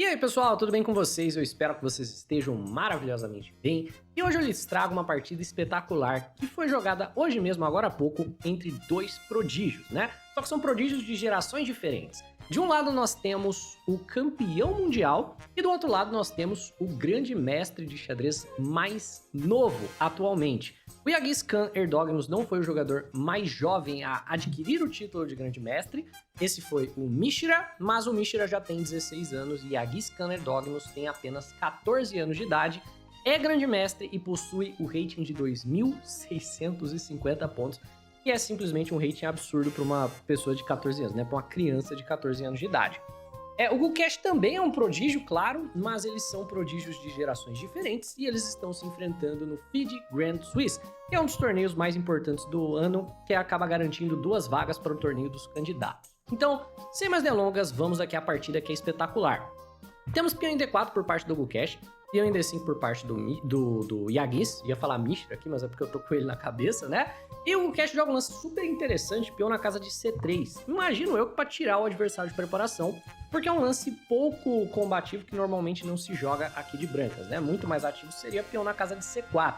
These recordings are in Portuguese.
E aí pessoal, tudo bem com vocês? Eu espero que vocês estejam maravilhosamente bem. E hoje eu lhes trago uma partida espetacular que foi jogada hoje mesmo, agora há pouco, entre dois prodígios, né? Só que são prodígios de gerações diferentes. De um lado nós temos o campeão mundial e do outro lado nós temos o grande mestre de xadrez mais novo atualmente. O Yagis Khan Erdoğanus não foi o jogador mais jovem a adquirir o título de grande mestre, esse foi o Mishra, mas o Mishra já tem 16 anos e Yagis Khan Erdoğanus tem apenas 14 anos de idade, é grande mestre e possui o rating de 2.650 pontos, que é simplesmente um rating absurdo para uma pessoa de 14 anos, né? Para uma criança de 14 anos de idade. O Gukesh também é um prodígio, claro, mas eles são prodígios de gerações diferentes e eles estão se enfrentando no FIDE Grand Swiss, que é um dos torneios mais importantes do ano, que acaba garantindo 2 vagas para o torneio dos candidatos. Então, sem mais delongas, vamos aqui à partida que é espetacular. Temos peão em D4 por parte do Gukesh, peão em D5 por parte do Yagis, ia falar Mishra aqui, mas é porque eu tô com ele na cabeça, né? E o Gukesh joga um lance super interessante, peão na casa de C3. Imagino eu que para tirar o adversário de preparação, porque é um lance pouco combativo que normalmente não se joga aqui de brancas, né? Muito mais ativo seria peão na casa de C4.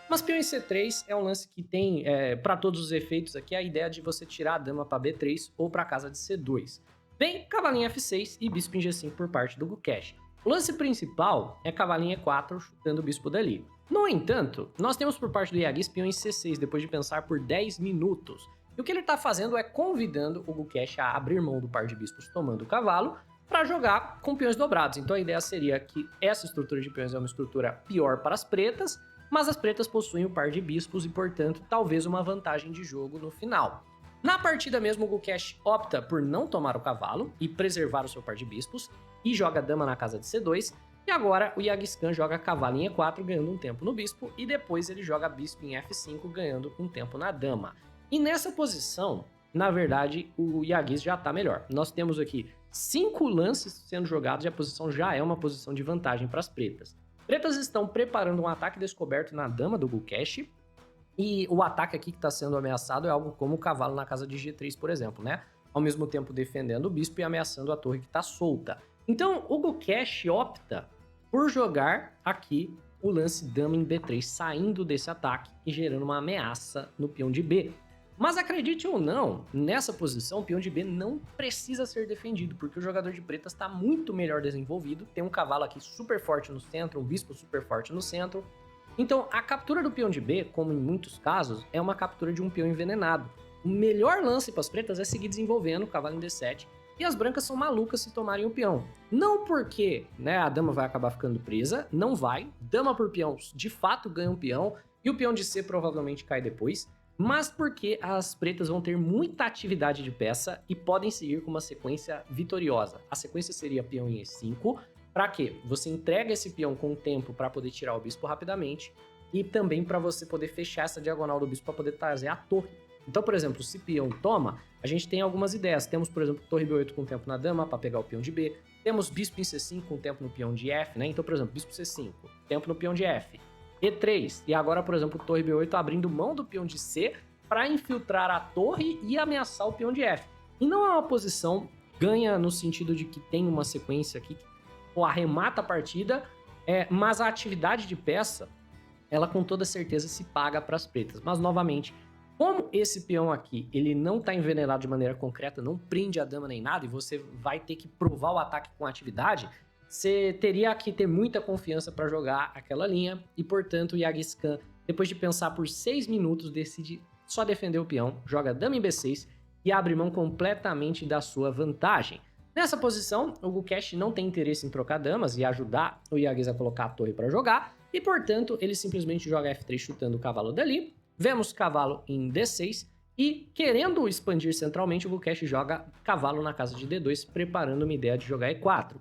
Mas peão em C3 é um lance que tem, para todos os efeitos aqui, a ideia de você tirar a dama para B3 ou para a casa de C2. Vem cavalinho F6 e bispo em G5 por parte do Gukesh. O lance principal é cavalinho E4 chutando o bispo dali. No entanto, nós temos por parte do Yagis peão em C6 depois de pensar por 10 minutos. E o que ele está fazendo é convidando o Gukesh a abrir mão do par de bispos tomando o cavalo para jogar com peões dobrados. Então a ideia seria que essa estrutura de peões é uma estrutura pior para as pretas, mas as pretas possuem o par de bispos e, portanto, talvez uma vantagem de jogo no final. Na partida mesmo, o Gukesh opta por não tomar o cavalo e preservar o seu par de bispos e joga dama na casa de C2. E agora o Yagis Khan joga cavalo em E4 ganhando um tempo no bispo e depois ele joga bispo em F5 ganhando um tempo na dama. E nessa posição, na verdade, o Yagis já está melhor. Nós temos aqui 5 lances sendo jogados e a posição já é uma posição de vantagem para as pretas. Pretas estão preparando um ataque descoberto na dama do Gukesh. E o ataque aqui que está sendo ameaçado é algo como o cavalo na casa de G3, por exemplo, né? Ao mesmo tempo defendendo o bispo e ameaçando a torre que está solta. Então, o Gukesh opta por jogar aqui o lance dama em B3, saindo desse ataque e gerando uma ameaça no peão de B. Mas acredite ou não, nessa posição o peão de B não precisa ser defendido, porque o jogador de pretas está muito melhor desenvolvido, tem um cavalo aqui super forte no centro, um bispo super forte no centro. Então, a captura do peão de B, como em muitos casos, é uma captura de um peão envenenado. O melhor lance para as pretas é seguir desenvolvendo o cavalo em D7, e as brancas são malucas se tomarem o peão. Não porque, né, a dama vai acabar ficando presa, não vai. Dama por peão, de fato, ganha um peão, e o peão de C provavelmente cai depois, mas porque as pretas vão ter muita atividade de peça e podem seguir com uma sequência vitoriosa. A sequência seria peão em E5, para quê? Você entrega esse peão com o tempo para poder tirar o bispo rapidamente e também para você poder fechar essa diagonal do bispo para poder trazer a torre. Então, por exemplo, se peão toma, a gente tem algumas ideias. Temos, por exemplo, torre B8 com tempo na dama para pegar o peão de B. Temos bispo em C5 com tempo no peão de F, né? Então, por exemplo, bispo C5, tempo no peão de F. E3, e agora, por exemplo, torre B8 abrindo mão do peão de C para infiltrar a torre e ameaçar o peão de F. E não é uma posição ganha no sentido de que tem uma sequência aqui ou arremata a partida, mas a atividade de peça, ela com toda certeza se paga para as pretas. Mas, novamente, como esse peão aqui, ele não está envenenado de maneira concreta, não prende a dama nem nada, e você vai ter que provar o ataque com atividade, você teria que ter muita confiança para jogar aquela linha, e, portanto, o Yagis Khan, depois de pensar por 6 minutos, decide só defender o peão, joga dama em B6 e abre mão completamente da sua vantagem. Nessa posição, o Gukesh não tem interesse em trocar damas e ajudar o Yagis a colocar a torre para jogar, e portanto ele simplesmente joga F3 chutando o cavalo dali. Vemos cavalo em D6 e, querendo expandir centralmente, o Gukesh joga cavalo na casa de D2, preparando uma ideia de jogar E4.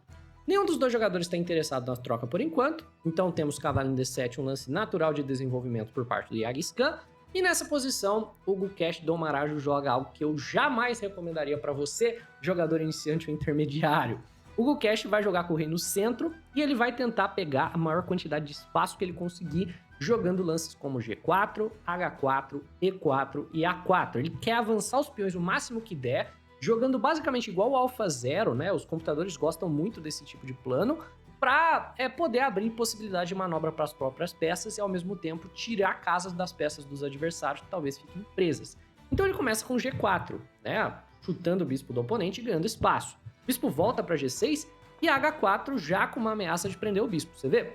Nenhum dos dois jogadores está interessado na troca por enquanto, então temos cavalo em D7, um lance natural de desenvolvimento por parte do Yagis Khan. E nessa posição, o Gukesh Domarajo joga algo que eu jamais recomendaria para você, jogador iniciante ou intermediário. O Gukesh vai jogar com o rei no centro e ele vai tentar pegar a maior quantidade de espaço que ele conseguir, jogando lances como G4, H4, E4 e A4. Ele quer avançar os peões o máximo que der jogando basicamente igual o Alpha Zero, né? Os computadores gostam muito desse tipo de plano, para poder abrir possibilidade de manobra para as próprias peças e ao mesmo tempo tirar casas das peças dos adversários que talvez fiquem presas. Então ele começa com G4, né? Chutando o bispo do oponente e ganhando espaço. O bispo volta para G6 e H4 já com uma ameaça de prender o bispo, você vê?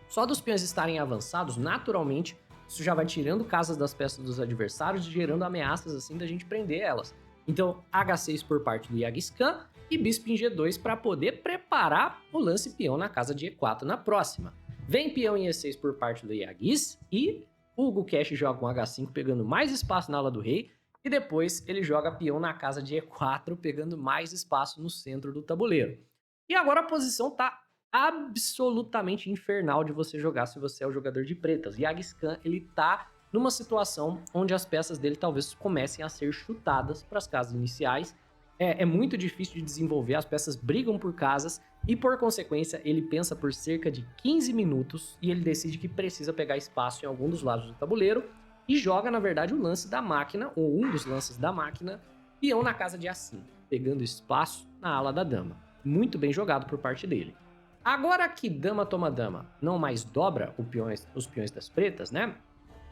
Só dos peões estarem avançados, naturalmente, isso já vai tirando casas das peças dos adversários e gerando ameaças assim da gente prender elas. Então, H6 por parte do Yagiscan e bispo em G2 para poder preparar o lance peão na casa de E4 na próxima. Vem peão em E6 por parte do Yagis e o Gukesh joga um H5 pegando mais espaço na ala do rei e depois ele joga peão na casa de E4 pegando mais espaço no centro do tabuleiro. E agora a posição tá absolutamente infernal de você jogar se você é o jogador de pretas. Yagiscan, ele tá numa situação onde as peças dele talvez comecem a ser chutadas para as casas iniciais. É muito difícil de desenvolver, as peças brigam por casas e, por consequência, ele pensa por cerca de 15 minutos e ele decide que precisa pegar espaço em algum dos lados do tabuleiro e joga, na verdade, o lance da máquina, ou um dos lances da máquina, peão na casa de A5, pegando espaço na ala da dama. Muito bem jogado por parte dele. Agora que dama toma dama não mais dobra os peões das pretas, né?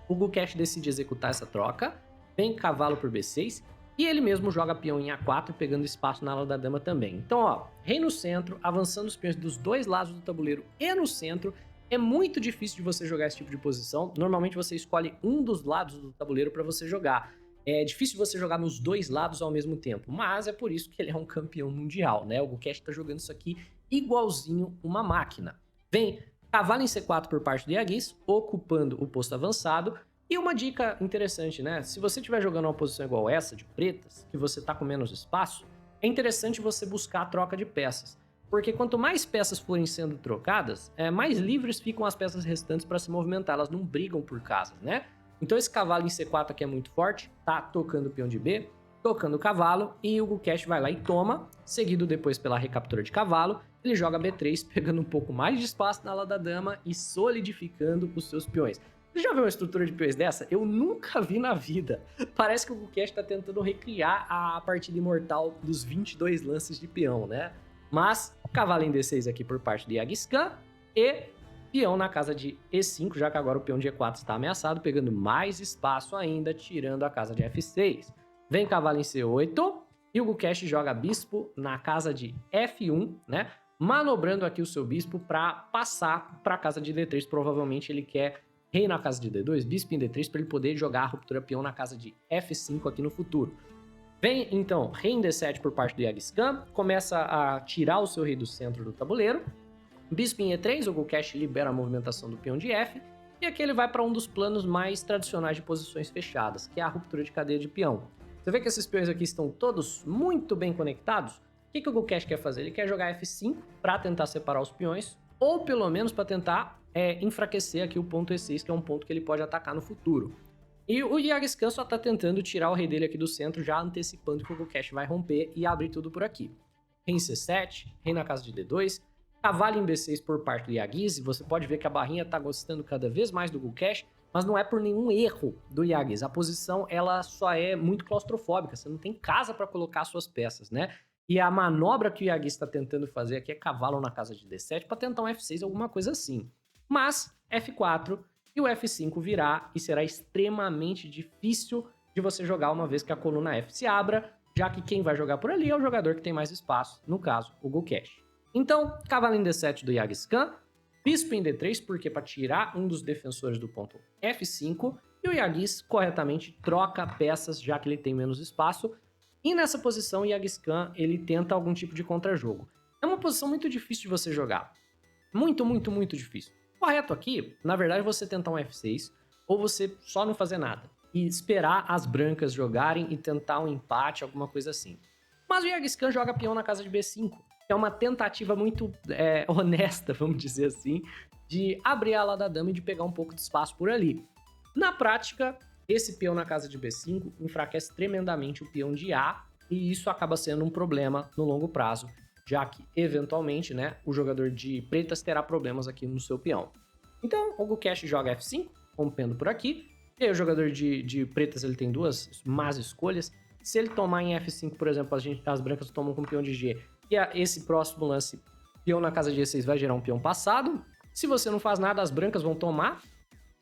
O Gukesh decide executar essa troca, vem cavalo por B6 e ele mesmo joga peão em A4, pegando espaço na ala da dama também. Então, ó, rei no centro, avançando os peões dos dois lados do tabuleiro e no centro. É muito difícil de você jogar esse tipo de posição. Normalmente você escolhe um dos lados do tabuleiro para você jogar. É difícil você jogar nos dois lados ao mesmo tempo, mas é por isso que ele é um campeão mundial, né? O Gukesh tá jogando isso aqui igualzinho uma máquina. Vem cavalo em C4 por parte do Yagis, ocupando o posto avançado. E uma dica interessante, né? Se você estiver jogando uma posição igual essa, de pretas, que você tá com menos espaço, é interessante você buscar a troca de peças. Porque quanto mais peças forem sendo trocadas, mais livres ficam as peças restantes para se movimentar. Elas não brigam por casas, né? Então esse cavalo em C4 aqui é muito forte, tá tocando o peão de B, tocando o cavalo, e o Gukesh vai lá e toma, seguido depois pela recaptura de cavalo. Ele joga B3, pegando um pouco mais de espaço na ala da dama e solidificando os seus peões. Você já viu uma estrutura de peões dessa? Eu nunca vi na vida. Parece que o Gukesh está tentando recriar a partida imortal dos 22 lances de peão, né? Mas, cavalo em D6 aqui por parte de Yagiscan e peão na casa de E5, já que agora o peão de E4 está ameaçado, pegando mais espaço ainda, tirando a casa de F6. Vem cavalo em C8 e o Gukesh joga bispo na casa de F1, né? Manobrando aqui o seu bispo para passar para a casa de D3. Provavelmente ele quer rei na casa de D2, bispo em D3, para ele poder jogar a ruptura peão na casa de F5 aqui no futuro. Vem, então, rei em D7 por parte do Yagiscan, começa a tirar o seu rei do centro do tabuleiro. Bispo em E3, o Gukesh libera a movimentação do peão de F, e aqui ele vai para um dos planos mais tradicionais de posições fechadas, que é a ruptura de cadeia de peão. Você vê que esses peões aqui estão todos muito bem conectados? O que o Gukesh quer fazer? Ele quer jogar F5 para tentar separar os peões, ou pelo menos para tentar enfraquecer aqui o ponto E6, que é um ponto que ele pode atacar no futuro. E o Yagiscan só tá tentando tirar o rei dele aqui do centro, já antecipando que o Gukesh vai romper e abrir tudo por aqui. Rei em C7, rei na casa de D2, cavalo em B6 por parte do Yagis, e você pode ver que a barrinha tá gostando cada vez mais do Gukesh, mas não é por nenhum erro do Yagis. A posição, ela só é muito claustrofóbica, você não tem casa para colocar suas peças, né? E a manobra que o Yagis está tentando fazer aqui é cavalo na casa de D7 para tentar um F6, alguma coisa assim. Mas F4 e o F5 virá e será extremamente difícil de você jogar uma vez que a coluna F se abra, já que quem vai jogar por ali é o jogador que tem mais espaço, no caso, o Gukesh. Então, cavalo em D7 do Yagiscan, bispo em D3, porque para tirar um dos defensores do ponto F5, e o Yagis corretamente troca peças, já que ele tem menos espaço. E nessa posição, o Yagiscan, ele tenta algum tipo de contra-jogo. É uma posição muito difícil de você jogar. Muito, muito, muito difícil. Correto aqui, na verdade, é você tentar um F6, ou você só não fazer nada, e esperar as brancas jogarem e tentar um empate, alguma coisa assim. Mas o Yagiscan joga peão na casa de B5, que é uma tentativa muito honesta, vamos dizer assim, de abrir a ala da dama e de pegar um pouco de espaço por ali. Na prática, esse peão na casa de B5 enfraquece tremendamente o peão de A, e isso acaba sendo um problema no longo prazo, já que, eventualmente, né, o jogador de pretas terá problemas aqui no seu peão. Então, o Gukesh joga F5, rompendo por aqui, e aí o jogador de pretas ele tem duas más escolhas, Se ele tomar em F5, por exemplo, as brancas tomam com o peão de G, e esse próximo lance, peão na casa de G6 vai gerar um peão passado. Se você não faz nada, as brancas vão tomar,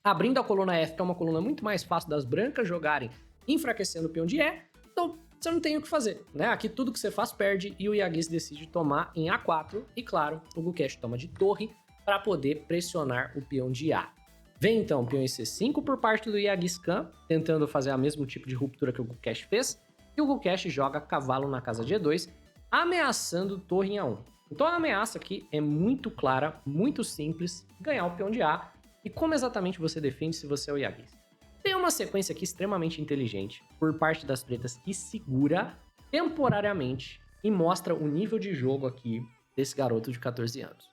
abrindo a coluna F, que é uma coluna muito mais fácil das brancas jogarem, enfraquecendo o peão de E. Então, você não tem o que fazer, né? Aqui tudo que você faz perde e o Yagis decide tomar em A4. E claro, o Gukesh toma de torre para poder pressionar o peão de A. Vem então o peão em C5 por parte do Yagis Khan, tentando fazer o mesmo tipo de ruptura que o Gukesh fez. E o Gukesh joga cavalo na casa de E2, ameaçando torre em A1. Então a ameaça aqui é muito clara, muito simples, ganhar o peão de A. E como exatamente você defende se você é o Yagis? Tem uma sequência aqui extremamente inteligente por parte das pretas que segura temporariamente e mostra o nível de jogo aqui desse garoto de 14 anos.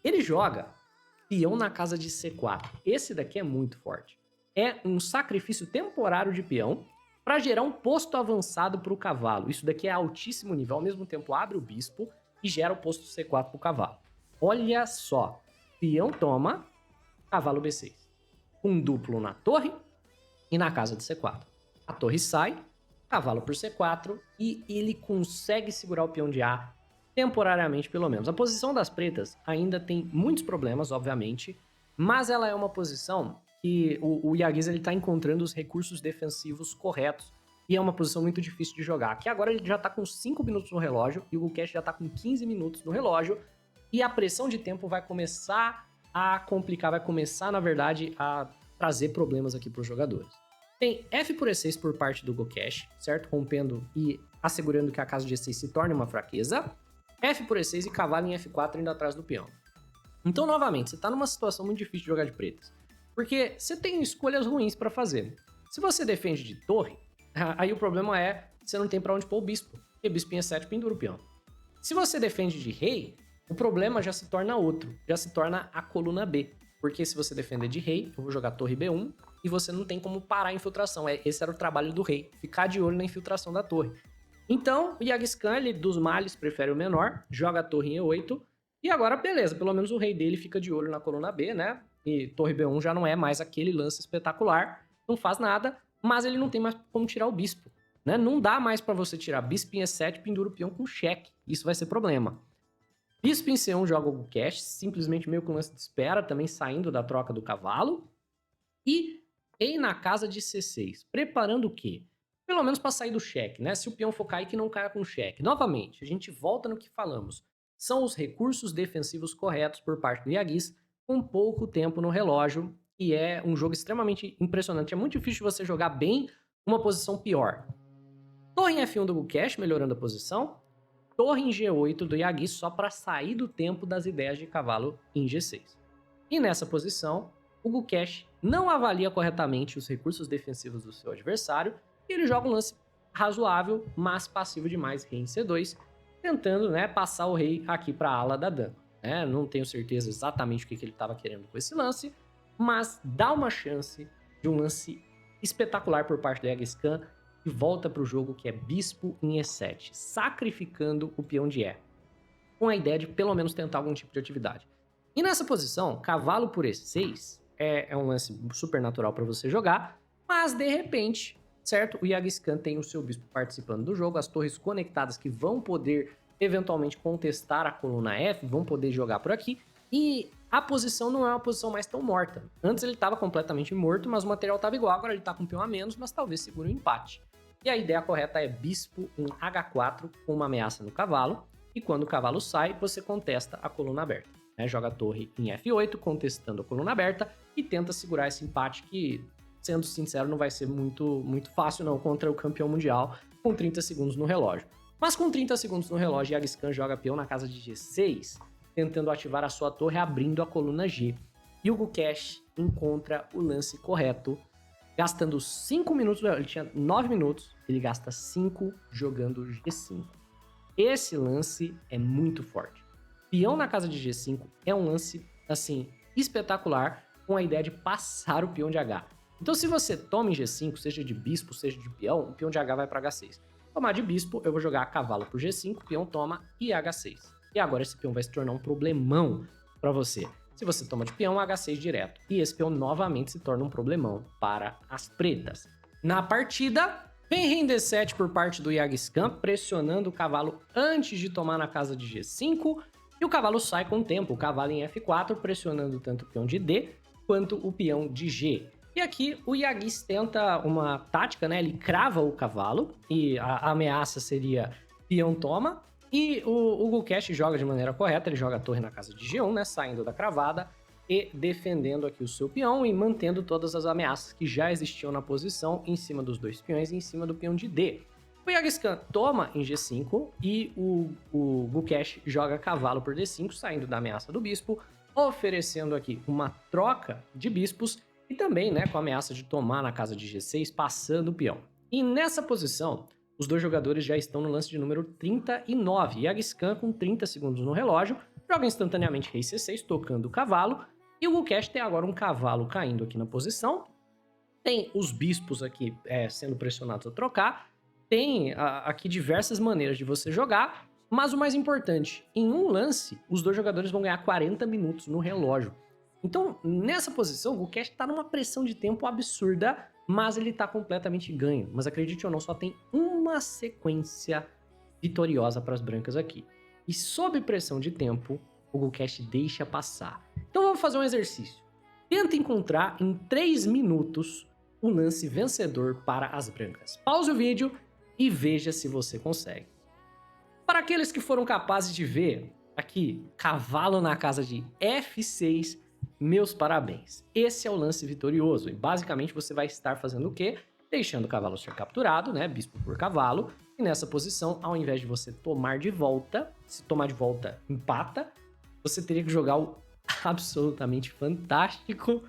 Ele joga peão na casa de C4. Esse daqui é muito forte. É um sacrifício temporário de peão para gerar um posto avançado para o cavalo. Isso daqui é altíssimo nível, ao mesmo tempo abre o bispo e gera o posto C4 para o cavalo. Olha só, peão toma, cavalo B6. Um duplo na torre e na casa de C4. A torre sai, cavalo por C4 e ele consegue segurar o peão de A temporariamente, pelo menos. A posição das pretas ainda tem muitos problemas, obviamente, mas ela é uma posição que o Yagis está encontrando os recursos defensivos corretos e é uma posição muito difícil de jogar. Aqui agora ele já está com 5 minutos no relógio e o Gukesh já está com 15 minutos no relógio e a pressão de tempo vai começar a complicar, vai começar, na verdade, a trazer problemas aqui para os jogadores. Tem F por E6 por parte do Gukesh, certo? Rompendo e assegurando que a casa de E6 se torne uma fraqueza. F por E6 e cavalo em F4 indo atrás do peão. Então, novamente, você está numa situação muito difícil de jogar de pretas, porque você tem escolhas ruins para fazer. Se você defende de torre, aí o problema é você não tem para onde pôr o bispo, porque bispo em E7 pendura o peão. Se você defende de rei, o problema já se torna outro, já se torna a coluna B, porque se você defender de rei, eu vou jogar torre B1 e você não tem como parar a infiltração. Esse era o trabalho do rei, ficar de olho na infiltração da torre. Então, o Yagis Khan, ele, dos males, prefere o menor, joga a torre em E8, e agora, beleza, pelo menos o rei dele fica de olho na coluna B, né? E torre B1 já não é mais aquele lance espetacular, não faz nada, mas ele não tem mais como tirar o bispo, né? Não dá mais pra você tirar bispo em E7 e pendura o peão com cheque, isso vai ser problema. Bispo em C1 joga o Gukesh, simplesmente meio com lance de espera, também saindo da troca do cavalo. E rei na casa de C6, preparando o quê? Pelo menos para sair do cheque, né? Se o peão for cair, que não caia com cheque. Novamente, a gente volta no que falamos. São os recursos defensivos corretos por parte do Yagis, com pouco tempo no relógio, e é um jogo extremamente impressionante. É muito difícil você jogar bem uma posição pior. Torre em F1 do Gukesh, melhorando a posição. Torre em G8 do Yagis, só para sair do tempo das ideias de cavalo em G6. E nessa posição, o Gukesh não avalia corretamente os recursos defensivos do seu adversário, e ele joga um lance razoável, mas passivo demais, rei em C2, tentando, né, passar o rei aqui para a ala da dama. Né? Não tenho certeza exatamente o que ele estava querendo com esse lance, mas dá uma chance de um lance espetacular por parte do Yagis Khan e volta para o jogo que é bispo em E7, sacrificando o peão de E, com a ideia de pelo menos tentar algum tipo de atividade. E nessa posição, cavalo por E6 é um lance super natural para você jogar, mas de repente, certo? O Yagis Khan tem o seu bispo participando do jogo, as torres conectadas que vão poder eventualmente contestar a coluna F, vão poder jogar por aqui, e a posição não é uma posição mais tão morta. Antes ele estava completamente morto, mas o material estava igual, agora ele está com um peão a menos, mas talvez segure um empate. E a ideia correta é bispo em H4 com uma ameaça no cavalo, e quando o cavalo sai, você contesta a coluna aberta. Né? Joga a torre em F8, contestando a coluna aberta, e tenta segurar esse empate que, sendo sincero, não vai ser muito fácil não contra o campeão mundial com 30 segundos no relógio. Mas com 30 segundos no relógio, Yagis Khan joga peão na casa de G6, tentando ativar a sua torre abrindo a coluna G. E o Gukesh encontra o lance correto, gastando 5 minutos, ele tinha 9 minutos, ele gasta 5 jogando G5. Esse lance é muito forte. Peão na casa de G5 é um lance, assim, espetacular, com a ideia de passar o peão de H. Então se você toma em G5, seja de bispo, seja de peão, o peão de H vai para H6. Tomar de bispo, eu vou jogar cavalo por G5, peão toma e H6. E agora esse peão vai se tornar um problemão para você. Se você toma de peão, H6 direto. E esse peão novamente se torna um problemão para as pretas. Na partida, Vem rei em D7 por parte do Yagiscan, pressionando o cavalo antes de tomar na casa de G5. E o cavalo sai com o tempo, o cavalo em F4, pressionando tanto o peão de D quanto o peão de G. E aqui o Yagis tenta uma tática, né? Ele crava o cavalo e a ameaça seria peão toma. E o Gukesh joga de maneira correta, ele joga a torre na casa de G1, né? Saindo da cravada e defendendo aqui o seu peão e mantendo todas as ameaças que já existiam na posição em cima dos dois peões e em cima do peão de D. O Yagiscan toma em G5 e o Gukesh joga cavalo por D5, saindo da ameaça do bispo, oferecendo aqui uma troca de bispos e também, né, com a ameaça de tomar na casa de G6, passando o peão. E nessa posição, os dois jogadores já estão no lance de número 39. Yagiscan com 30 segundos no relógio, joga instantaneamente rei C6, tocando o cavalo. E o Gukesh tem agora um cavalo caindo aqui na posição. Tem os bispos aqui sendo pressionados a trocar. Tem aqui diversas maneiras de você jogar. Mas o mais importante, em um lance, os dois jogadores vão ganhar 40 minutos no relógio. Então, nessa posição, o Gukesh está numa pressão de tempo absurda, mas ele está completamente ganho. Mas acredite ou não, só tem uma sequência vitoriosa para as brancas aqui. E sob pressão de tempo, o Gukesh deixa passar. Então vamos fazer um exercício. Tenta encontrar em 3 minutos o lance vencedor para as brancas. Pause o vídeo e veja se você consegue. Para aqueles que foram capazes de ver aqui, cavalo na casa de F6, meus parabéns. Esse é o lance vitorioso e basicamente você vai estar fazendo o quê? Deixando o cavalo ser capturado, né? Bispo por cavalo. E nessa posição, ao invés de você tomar de volta, se tomar de volta empata, você teria que jogar o absolutamente fantástico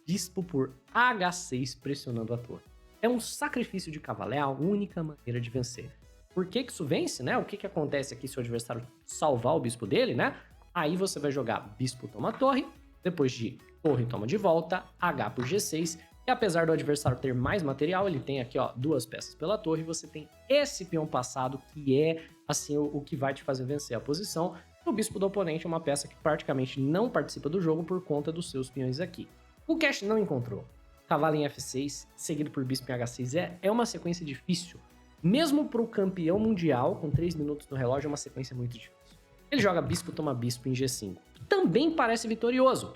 bispo por H6 pressionando a torre. É um sacrifício de cavalo, é a única maneira de vencer. Por que isso vence, né? O que acontece aqui se o adversário salvar o bispo dele, né? Aí você vai jogar bispo toma torre, depois de torre toma de volta, H por G6, e apesar do adversário ter mais material, ele tem aqui, ó, 2 peças pela torre, você tem esse peão passado que é, assim, o que vai te fazer vencer a posição. O bispo do oponente é uma peça que praticamente não participa do jogo por conta dos seus peões aqui. O Gukesh não encontrou. Cavalo em F6, seguido por bispo em H6, é uma sequência difícil. Mesmo para o campeão mundial, com 3 minutos no relógio, é uma sequência muito difícil. Ele joga bispo toma bispo em G5. Também parece vitorioso.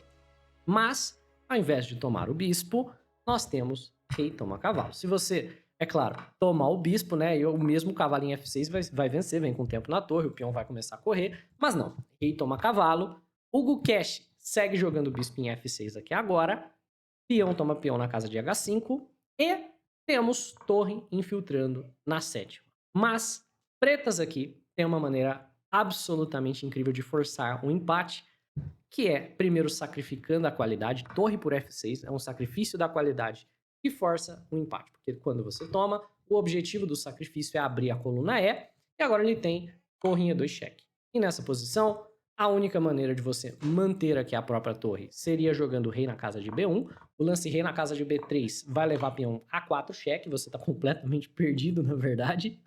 Mas, ao invés de tomar o bispo, nós temos rei toma cavalo. Se você, é claro, tomar o bispo, né, e o mesmo cavalo em F6 vai vencer, vem com o tempo na torre, o peão vai começar a correr. Mas não, rei toma cavalo. O Gukesh segue jogando bispo em F6 aqui agora. Peão toma peão na casa de H5. E temos torre infiltrando na 7ª. Mas, pretas aqui tem uma maneira absolutamente incrível de forçar um empate, que é, primeiro, sacrificando a qualidade. Torre por F6 é um sacrifício da qualidade que força um empate. Porque quando você toma, o objetivo do sacrifício é abrir a coluna E, e agora ele tem torre em E2 cheque. E nessa posição, a única maneira de você manter aqui a própria torre seria jogando rei na casa de B1. O lance rei na casa de B3 vai levar peão A4 cheque. Você está completamente perdido, na verdade.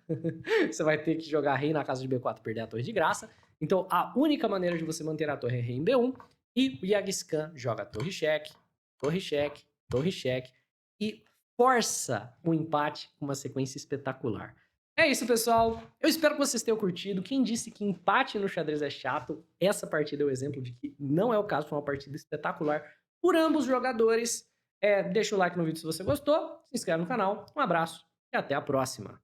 Você vai ter que jogar rei na casa de B4 e perder a torre de graça. Então, a única maneira de você manter a torre é rei em B1. E o Yagiscan joga torre cheque, torre cheque, torre cheque. E força o empate com uma sequência espetacular. É isso, pessoal. Eu espero que vocês tenham curtido. Quem disse que empate no xadrez é chato, essa partida é o exemplo de que não é o caso. Foi uma partida espetacular por ambos os jogadores. Deixa o like no vídeo se você gostou, se inscreve no canal. Um abraço e até a próxima.